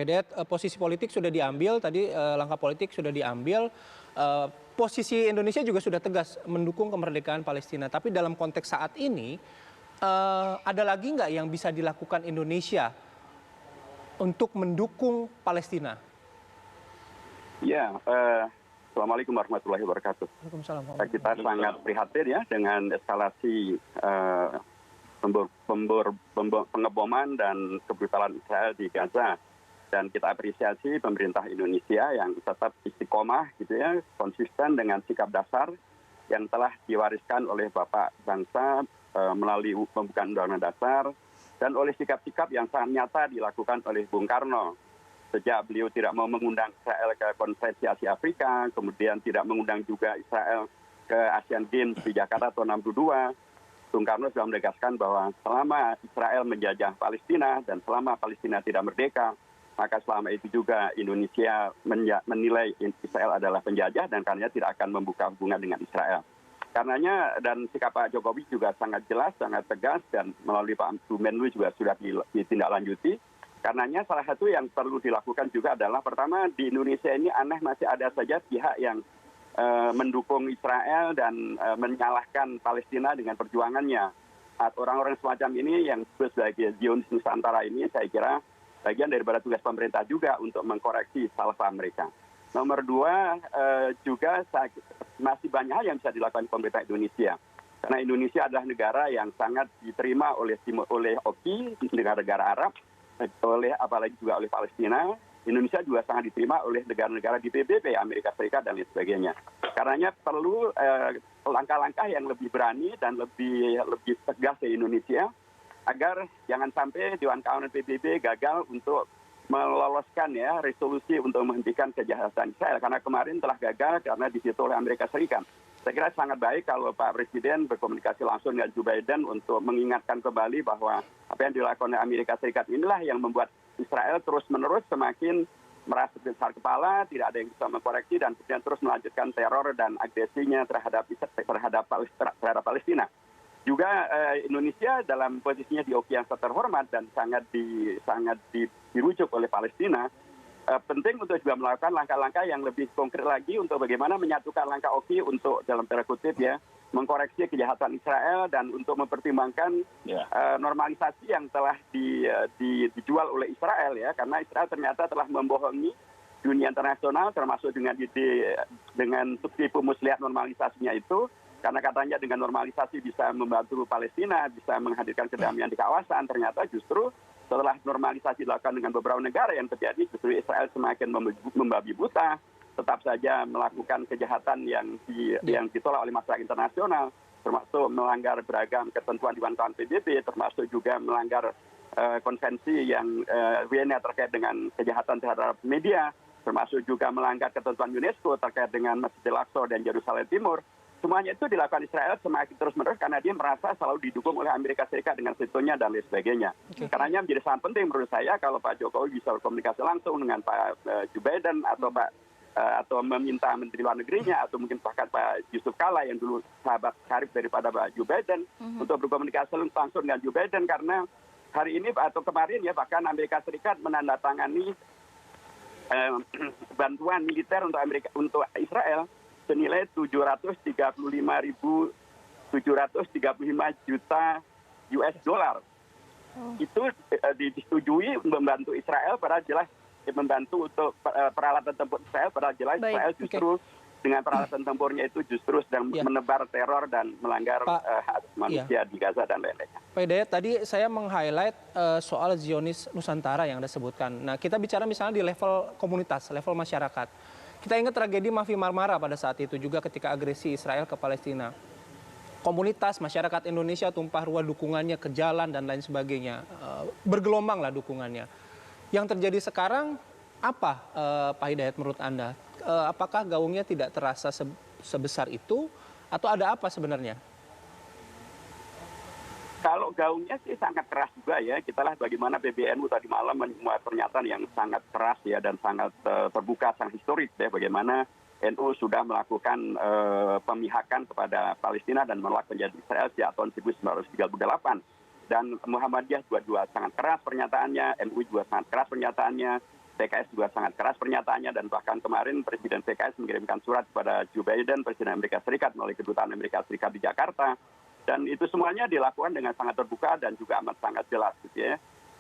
Hidayat, posisi politik sudah diambil, tadi langkah politik sudah diambil, posisi Indonesia juga sudah tegas mendukung kemerdekaan Palestina. Tapi dalam konteks saat ini, ada lagi nggak yang bisa dilakukan Indonesia untuk mendukung Palestina? Ya, Assalamualaikum warahmatullahi wabarakatuh. Waalaikumsalam. Kita sangat prihatin ya dengan eskalasi pengeboman dan kebrutalan Israel di Gaza. Dan kita apresiasi pemerintah Indonesia yang tetap istiqomah gitu ya, konsisten dengan sikap dasar yang telah diwariskan oleh Bapak bangsa melalui pembukaan Undang-Undang Dasar dan oleh sikap-sikap yang sangat nyata dilakukan oleh Bung Karno. Sejak beliau tidak mau mengundang Israel ke Konferensi Asia Afrika, kemudian tidak mengundang juga Israel ke Asian Games di Jakarta tahun 62, Bung Karno sudah menegaskan bahwa selama Israel menjajah Palestina dan selama Palestina tidak merdeka, maka selama itu juga Indonesia menilai Israel adalah penjajah dan karenanya tidak akan membuka hubungan dengan Israel. Karenanya dan sikap Pak Jokowi juga sangat jelas, sangat tegas dan melalui Pak Menlu juga sudah ditindaklanjuti. Karenanya salah satu yang perlu dilakukan juga adalah pertama di Indonesia ini aneh masih ada saja pihak yang mendukung Israel dan menyalahkan Palestina dengan perjuangannya. Orang-orang semacam ini yang disebut sebagai Zionis Nusantara ini saya kira bagian daripada tugas pemerintah juga untuk mengkoreksi salah paham mereka. Nomor dua, juga masih banyak hal yang bisa dilakukan pemerintah Indonesia. Karena Indonesia adalah negara yang sangat diterima oleh OKI, negara-negara Arab, apalagi juga oleh Palestina. Indonesia juga sangat diterima oleh negara-negara di PBB, Amerika Serikat, dan lain sebagainya. Karenanya perlu langkah-langkah yang lebih berani dan lebih tegas di Indonesia, agar jangan sampai Dewan Keamanan PBB gagal untuk meloloskan ya resolusi untuk menghentikan kejahatan Israel karena kemarin telah gagal karena diveto oleh Amerika Serikat. Saya kira sangat baik kalau Pak Presiden berkomunikasi langsung dengan Joe Biden untuk mengingatkan kembali bahwa apa yang dilakukan oleh Amerika Serikat inilah yang membuat Israel terus-menerus semakin merasa besar kepala, tidak ada yang bisa mengkoreksi dan kemudian terus melanjutkan teror dan agresinya terhadap Palestina. Juga Indonesia dalam posisinya di OKI yang terhormat dan sangat dirujuk oleh Palestina, penting untuk juga melakukan langkah-langkah yang lebih konkret lagi untuk bagaimana menyatukan langkah OKI untuk dalam tanda kutip ya mengkoreksi kejahatan Israel dan untuk mempertimbangkan normalisasi yang telah dijual oleh Israel ya, karena Israel ternyata telah membohongi dunia internasional termasuk dengan tipu muslihat normalisasinya itu. Karena katanya dengan normalisasi bisa membantu Palestina, bisa menghadirkan kedamaian di kawasan. Ternyata justru setelah normalisasi dilakukan dengan beberapa negara yang terjadi, justru Israel semakin membabi buta, tetap saja melakukan kejahatan yang ditolak oleh masyarakat internasional, termasuk melanggar beragam ketentuan Dewan Keamanan PBB, termasuk juga melanggar konvensi yang Vienna terkait dengan kejahatan terhadap media, termasuk juga melanggar ketentuan UNESCO terkait dengan Masjidil Aqsa dan Yerusalem Timur. Semuanya itu dilakukan Israel semakin terus-menerus karena dia merasa selalu didukung oleh Amerika Serikat dengan vetonya dan lain sebagainya. Karenanya menjadi sangat penting menurut saya kalau Pak Jokowi bisa berkomunikasi langsung dengan Pak Joe Biden atau meminta Menteri Luar Negerinya atau mungkin bahkan Pak Yusuf Kala yang dulu sahabat karib daripada Pak Joe Biden untuk berkomunikasi langsung dengan Joe Biden karena hari ini atau kemarin ya bahkan Amerika Serikat menandatangani bantuan militer untuk Israel senilai 735 juta US dollar. Itu disetujui membantu Israel padahal jelas membantu untuk peralatan tempur Israel padahal jelas Israel justru dengan peralatan tempurnya itu justru sedang menebar teror dan melanggar hak manusia di Gaza dan lain-lainnya. Pak Hidayat, tadi saya meng-highlight soal Zionis Nusantara yang Anda sebutkan. Nah, kita bicara misalnya di level komunitas, level masyarakat. Kita ingat tragedi Mavi Marmara pada saat itu juga ketika agresi Israel ke Palestina. Komunitas masyarakat Indonesia tumpah ruah dukungannya ke jalan dan lain sebagainya. Bergelombang lah dukungannya. Yang terjadi sekarang apa Pak Hidayat menurut Anda? Apakah gaungnya tidak terasa sebesar itu atau ada apa sebenarnya? Kalau gaungnya sih sangat keras juga ya. Kita lah bagaimana PBNU tadi malam membuat pernyataan yang sangat keras ya dan sangat terbuka, sangat historik ya. Bagaimana NU sudah melakukan pemihakan kepada Palestina dan menolak penjajah Israel sejak tahun 1938. Dan Muhammadiyah juga sangat keras pernyataannya, NU juga sangat keras pernyataannya. PKS juga sangat keras pernyataannya, dan bahkan kemarin Presiden PKS mengirimkan surat kepada Joe Biden, Presiden Amerika Serikat, melalui Kedutaan Amerika Serikat di Jakarta. Dan itu semuanya dilakukan dengan sangat terbuka dan juga amat sangat jelas gitu ya.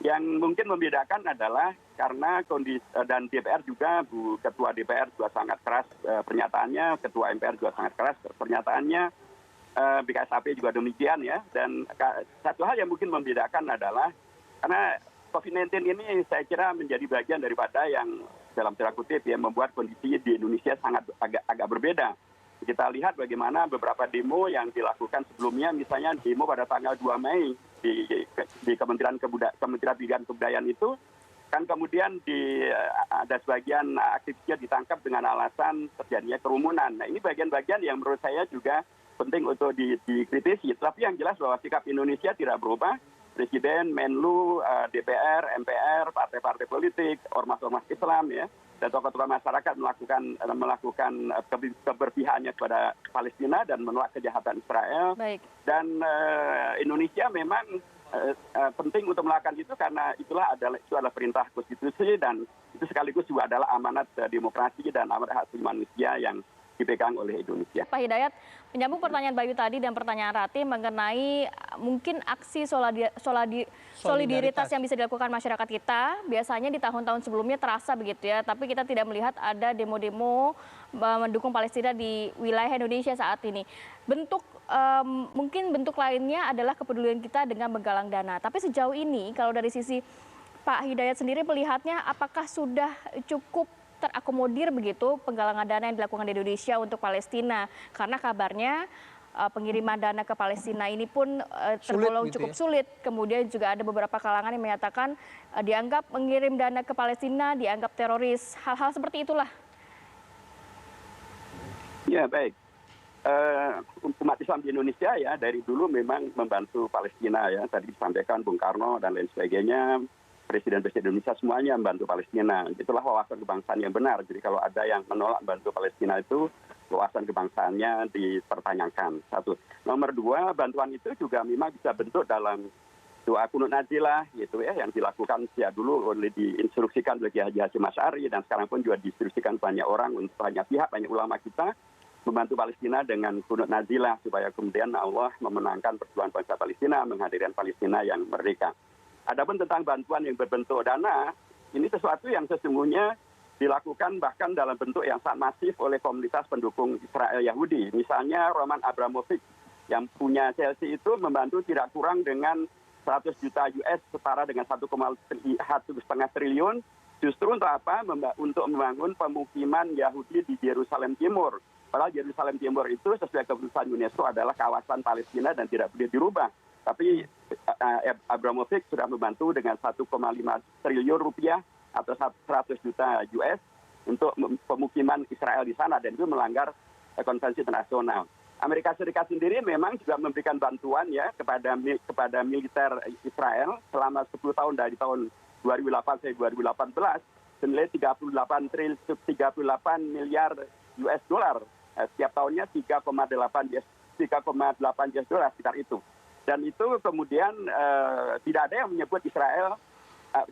Yang mungkin membedakan adalah karena kondisi, dan DPR juga, Ketua DPR juga sangat keras pernyataannya, Ketua MPR juga sangat keras pernyataannya, BKSAP juga demikian ya. Dan satu hal yang mungkin membedakan adalah karena COVID-19 ini saya kira menjadi bagian daripada yang dalam tanda kutip ya membuat kondisi di Indonesia sangat agak berbeda. Kita lihat bagaimana beberapa demo yang dilakukan sebelumnya, misalnya demo pada tanggal 2 Mei di Kementerian Pendidikan Kebudayaan itu, kan kemudian ada sebagian aktivisnya ditangkap dengan alasan terjadinya kerumunan. Nah, ini bagian-bagian yang menurut saya juga penting untuk dikritisi. Tapi yang jelas bahwa sikap Indonesia tidak berubah. Presiden, Menlu, DPR, MPR, partai-partai politik, ormas-ormas Islam ya, dan tokoh-tokoh masyarakat melakukan keberpihakannya kepada Palestina dan menolak kejahatan Israel. Baik. Dan Indonesia memang penting untuk melakukan itu karena itu adalah perintah konstitusi, dan itu sekaligus juga adalah amanat demokrasi dan amanat hak asasi manusia yang dipegang oleh Indonesia. Pak Hidayat, menyambung pertanyaan Bayu tadi dan pertanyaan Rati mengenai mungkin aksi solidaritas yang bisa dilakukan masyarakat kita, biasanya di tahun-tahun sebelumnya terasa begitu ya, tapi kita tidak melihat ada demo-demo mendukung Palestina di wilayah Indonesia saat ini. Mungkin bentuk lainnya adalah kepedulian kita dengan menggalang dana. Tapi sejauh ini kalau dari sisi Pak Hidayat sendiri melihatnya, apakah sudah cukup terakomodir begitu penggalangan dana yang dilakukan di Indonesia untuk Palestina? Karena kabarnya pengiriman dana ke Palestina ini pun tergolong cukup sulit. Kemudian juga ada beberapa kalangan yang menyatakan dianggap mengirim dana ke Palestina dianggap teroris. Hal-hal seperti itulah. Ya, baik. Umat Islam di Indonesia ya dari dulu memang membantu Palestina ya. Tadi disampaikan Bung Karno dan lain sebagainya. Presiden-presiden Indonesia semuanya membantu Palestina. Itulah wawasan kebangsaan yang benar. Jadi kalau ada yang menolak bantu Palestina itu, wawasan kebangsaannya dipertanyakan. Satu. Nomor dua, bantuan itu juga memang bisa bentuk dalam doa kunut nazilah gitu ya, yang dilakukan sejak dulu diinstruksikan oleh Kiai Haji Hashim Asy'ari, dan sekarang pun juga diinstruksikan banyak orang, banyak pihak, banyak ulama kita membantu Palestina dengan kunut nazilah supaya kemudian Allah memenangkan perjuangan bangsa Palestina, menghadirkan Palestina yang merdeka. Adapun tentang bantuan yang berbentuk dana, ini sesuatu yang sesungguhnya dilakukan bahkan dalam bentuk yang sangat masif oleh komunitas pendukung Israel Yahudi. Misalnya Roman Abramovich yang punya Chelsea itu membantu tidak kurang dengan 100 juta US setara dengan 1,5 triliun. Justru untuk apa? Untuk membangun pemukiman Yahudi di Yerusalem Timur. Padahal Yerusalem Timur itu sesuai keputusan UNESCO adalah kawasan Palestina dan tidak boleh dirubah. Tapi Abramovich sudah membantu dengan 1,5 triliun rupiah atau 100 juta US untuk pemukiman Israel di sana, dan itu melanggar konvensi internasional. Amerika Serikat sendiri memang juga memberikan bantuan ya kepada militer Israel selama 10 tahun dari tahun 2008 sampai 2018 senilai 38 miliar US dollar. Setiap tahunnya 3,8 US dollar sekitar itu. Dan itu kemudian tidak ada yang menyebut Israel,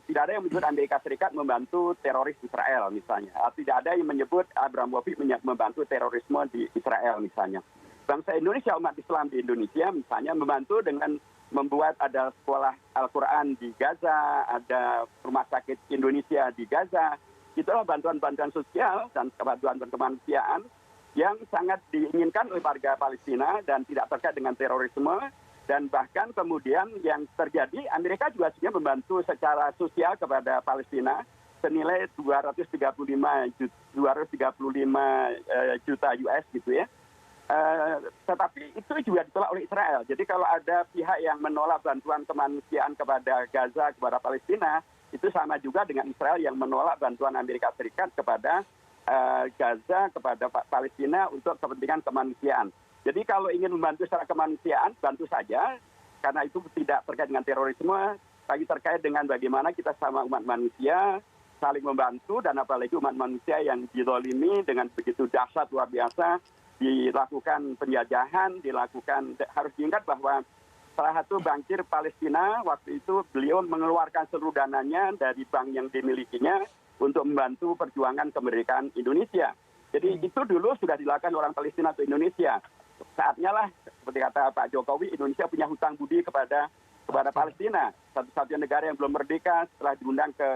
tidak ada yang menyebut Amerika Serikat membantu teroris Israel misalnya. Tidak ada yang menyebut Abramovich membantu terorisme di Israel misalnya. Bangsa Indonesia, umat Islam di Indonesia misalnya membantu dengan membuat ada sekolah Al-Quran di Gaza, ada rumah sakit Indonesia di Gaza. Itulah bantuan-bantuan sosial dan bantuan kemanusiaan yang sangat diinginkan oleh warga Palestina dan tidak terkait dengan terorisme. Dan bahkan kemudian yang terjadi, Amerika juga sebenarnya membantu secara sosial kepada Palestina senilai 235 juta US gitu ya. Tetapi itu juga ditolak oleh Israel. Jadi kalau ada pihak yang menolak bantuan kemanusiaan kepada Gaza, kepada Palestina, itu sama juga dengan Israel yang menolak bantuan Amerika Serikat kepada Gaza, kepada Palestina untuk kepentingan kemanusiaan. Jadi kalau ingin membantu secara kemanusiaan, bantu saja, karena itu tidak terkait dengan terorisme, tapi terkait dengan bagaimana kita sama umat manusia saling membantu, dan apalagi umat manusia yang dizalimi dengan begitu dahsyat luar biasa, dilakukan penjajahan, harus diingat bahwa salah satu bankir Palestina waktu itu beliau mengeluarkan seluruh dananya dari bank yang dimilikinya untuk membantu perjuangan kemerdekaan Indonesia. Jadi itu dulu sudah dilakukan orang Palestina atau Indonesia. Saatnya lah, seperti kata Pak Jokowi, Indonesia punya hutang budi kepada Palestina. Satu-satunya negara yang belum merdeka setelah diundang ke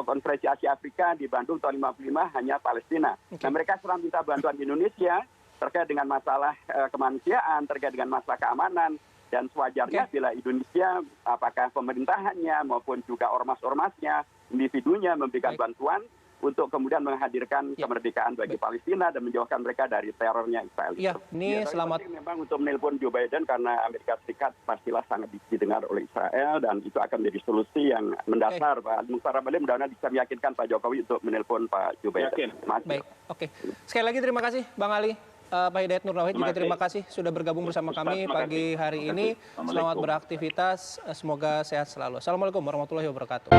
Konferensi Asia Afrika di Bandung tahun 1955 hanya Palestina. Nah, mereka selalu minta bantuan Indonesia terkait dengan masalah kemanusiaan, terkait dengan masalah keamanan, dan sewajarnya bila Indonesia, apakah pemerintahannya maupun juga ormas-ormasnya, individunya memberikan bantuan untuk kemudian menghadirkan kemerdekaan bagi Palestina dan menjauhkan mereka dari terornya Israel. Iya, ini selamat. Memang untuk menelpon Joe Biden karena Amerika Serikat pastilah sangat didengar oleh Israel dan itu akan menjadi solusi yang mendasar. Pak Mukhtar Ngabalin mudah-mudahan bisa meyakinkan Pak Jokowi untuk menelpon Pak Joe Biden. Baik, oke. Sekali lagi terima kasih Bang Ali. Pak Hidayat Nur Nawahid juga terima kasih sudah bergabung bersama kami pagi hari ini. Selamat beraktivitas, semoga sehat selalu. Assalamualaikum warahmatullahi wabarakatuh.